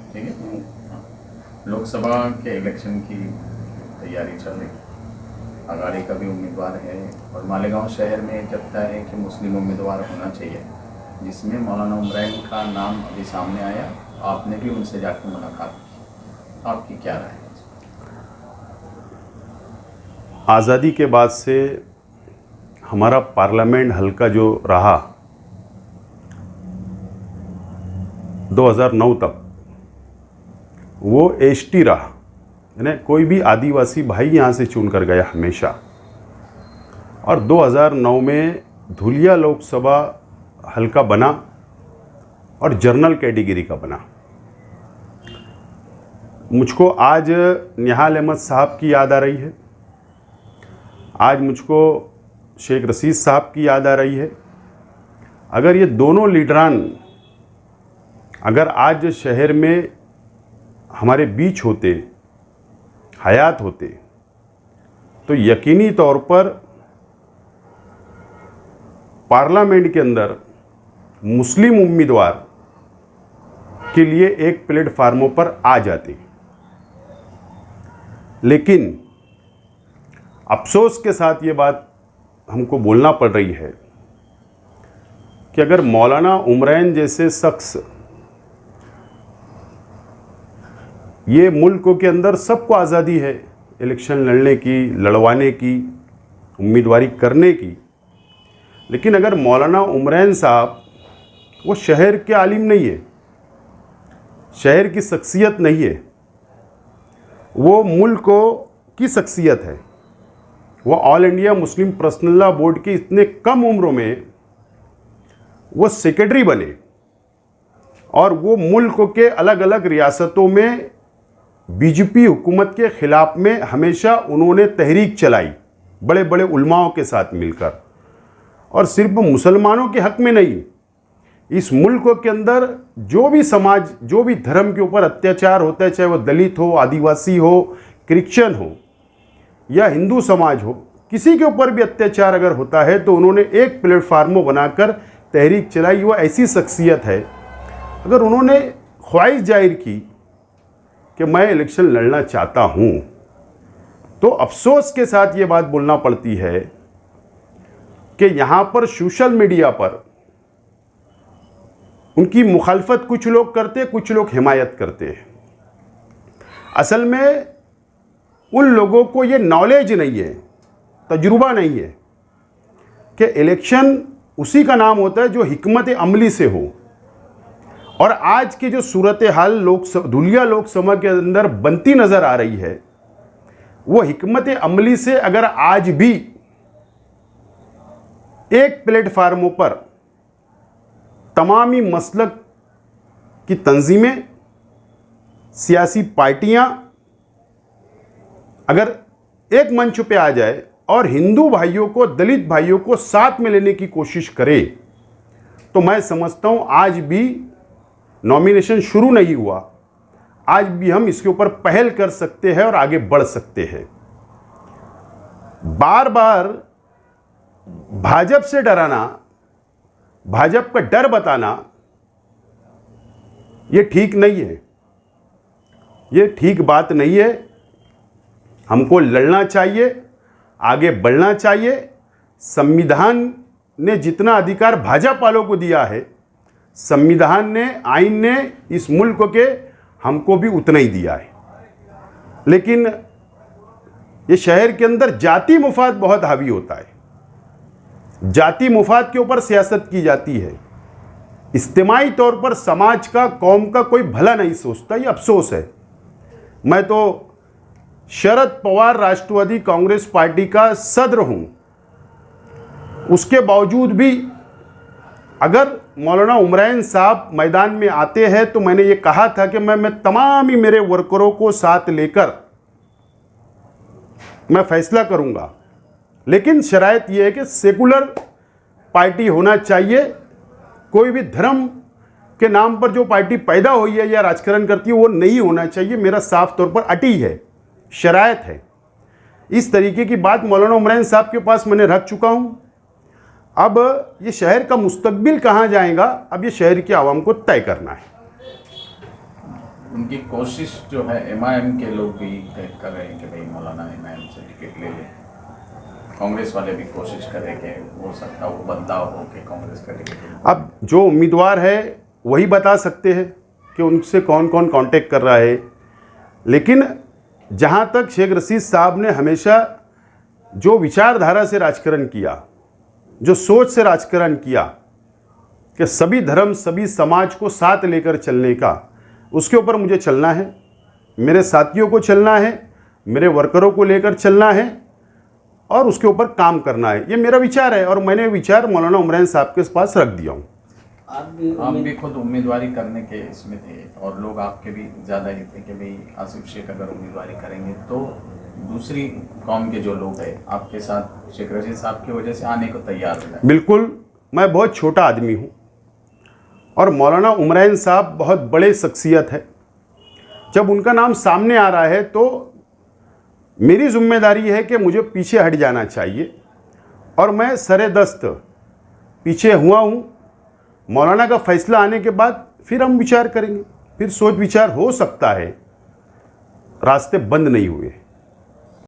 ठीक है। हाँ। लोकसभा के इलेक्शन की तैयारी चल रही है, अगाड़ी का भी उम्मीदवार है और मालेगांव शहर में चर्चा है कि मुस्लिम उम्मीदवार होना चाहिए, जिसमें मौलाना उमरैन का नाम अभी सामने आया। आपने भी उनसे जाकर मुलाकात की, आपकी क्या राय है? आज़ादी के बाद से हमारा पार्लियामेंट हल्का जो रहा 2009 तक, वो एसटी रहा, यानी कोई भी आदिवासी भाई यहाँ से चुन कर गया हमेशा। और 2009 में धुलिया लोकसभा हल्का बना और जनरल कैटेगरी का बना। मुझको आज निहाल अहमद साहब की याद आ रही है, आज मुझको शेख रशीद साहब की याद आ रही है। अगर ये दोनों लीडरान अगर आज शहर में हमारे बीच होते, हयात होते, तो यकीनी तौर पर पार्लियामेंट के अंदर मुस्लिम उम्मीदवार के लिए एक प्लेटफार्मों पर आ जाते। लेकिन अफसोस के साथ ये बात हमको बोलना पड़ रही है कि अगर मौलाना उमरैन जैसे शख्स, ये मुल्क के अंदर सबको आज़ादी है इलेक्शन लड़ने की, लड़वाने की, उम्मीदवारी करने की, लेकिन अगर मौलाना उमरैन साहब वो शहर के आलिम नहीं है, शहर की शख्सियत नहीं है, वो मुल्क की शख्सियत है, वो all India Muslim personal law board की इतने कम उम्र में वो सेक्रेटरी बने और वो मुल्क के अलग अलग रियासतों में बीजेपी हुकूमत के ख़िलाफ़ में हमेशा उन्होंने तहरीक चलाई बड़े बड़े उलमाओं के साथ मिलकर, और सिर्फ मुसलमानों के हक़ में नहीं, इस मुल्क के अंदर जो भी समाज, जो भी धर्म के ऊपर अत्याचार होता है, चाहे वो दलित हो, आदिवासी हो, क्रिश्चियन हो या हिंदू समाज हो, किसी के ऊपर भी अत्याचार अगर होता है तो उन्होंने एक प्लेटफार्मों बनाकर तहरीक चलाई। वो ऐसी शख्सियत है, अगर उन्होंने ख्वाहिश जाहिर की कि मैं इलेक्शन लड़ना चाहता हूँ, तो अफसोस के साथ ये बात बोलना पड़ती है कि यहाँ पर सोशल मीडिया पर उनकी मुखालफत कुछ लोग करते, कुछ लोग हिमायत करते हैं। असल में उन लोगों को ये नॉलेज नहीं है, तजुर्बा नहीं है कि इलेक्शन उसी का नाम होता है जो हिकमत अमली से हो। और आज की जो सूरत हाल धुलिया लोकसभा के अंदर बनती नज़र आ रही है, वो हिकमत अमली से अगर आज भी एक प्लेटफार्मों पर तमामी मसलक की तंजीमें, सियासी पार्टियां अगर एक मंच पे आ जाए और हिंदू भाइयों को, दलित भाइयों को साथ में लेने की कोशिश करे, तो मैं समझता हूं आज भी नॉमिनेशन शुरू नहीं हुआ, आज भी हम इसके ऊपर पहल कर सकते हैं और आगे बढ़ सकते हैं। बार बार भाजपा से डराना, भाजपा का डर बताना, ये ठीक नहीं है, ये ठीक बात नहीं है। हमको लड़ना चाहिए, आगे बढ़ना चाहिए। संविधान ने जितना अधिकार भाजपा वालों को दिया है, संविधान ने, आइन ने इस मुल्क के हमको भी उतना ही दिया है। लेकिन ये शहर के अंदर जाति मुफाद बहुत हावी होता है, जाति मुफाद के ऊपर सियासत की जाती है, इज्तिमाई तौर पर समाज का, कौम का कोई भला नहीं सोचता। ये अफसोस है। मैं तो शरद पवार राष्ट्रवादी कांग्रेस पार्टी का सदर हूं, उसके बावजूद भी अगर मौलाना उमरैन साहब मैदान में आते हैं तो मैंने ये कहा था कि मैं तमाम ही मेरे वर्करों को साथ लेकर मैं फैसला करूंगा। लेकिन शराइत यह है कि सेकुलर पार्टी होना चाहिए। कोई भी धर्म के नाम पर जो पार्टी पैदा हुई है या राजकारण करती है वो नहीं होना चाहिए। मेरा साफ तौर पर अटी है, शराइत है। इस तरीके की बात मौलाना उमरैन साहब के पास मैंने रख चुका हूं। अब ये शहर का मुस्तकबिल कहाँ जाएगा, अब ये शहर की आवाम को तय करना है। उनकी कोशिश जो है एमआईएम के लोग भी कर रहे हैं कि भाई मौलाना एमआईएम से टिकट ले लें, कांग्रेस वाले भी कोशिश कर रहे हैं कि हो सकता वो बदलाव हो कि कांग्रेस का टिकट। अब जो उम्मीदवार है वही बता सकते हैं कि उनसे कौन कौन कांटेक्ट कर रहा है, लेकिन जहां तक शेख रशीद साहब ने हमेशा जो विचारधारा से राजकारण किया, जो सोच से राजकारण किया कि सभी धर्म सभी समाज को साथ लेकर चलने का, उसके ऊपर मुझे चलना है, मेरे साथियों को चलना है, मेरे वर्करों को लेकर चलना है और उसके ऊपर काम करना है। ये मेरा विचार है और मैंने विचार मौलाना उमरैन साहब के पास रख दिया हूँ। आप भी खुद उम्मीदवारी करने के इसमें थे और लोग आपके भी ज़्यादा ही थे कि भाई आसिफ शेख अगर उम्मीदवारी करेंगे तो दूसरी कौम के जो लोग हैं आपके साथ शेख रशीद साहब की वजह से आने को तैयार हो जाए। बिल्कुल, मैं बहुत छोटा आदमी हूँ और मौलाना उमरैन साहब बहुत बड़े शख्सियत है। जब उनका नाम सामने आ रहा है तो मेरी जिम्मेदारी है कि मुझे पीछे हट जाना चाहिए और मैं सरेदस्त पीछे हुआ हूँ। मौलाना का फैसला आने के बाद फिर हम विचार करेंगे, फिर सोच विचार हो सकता है, रास्ते बंद नहीं हुए।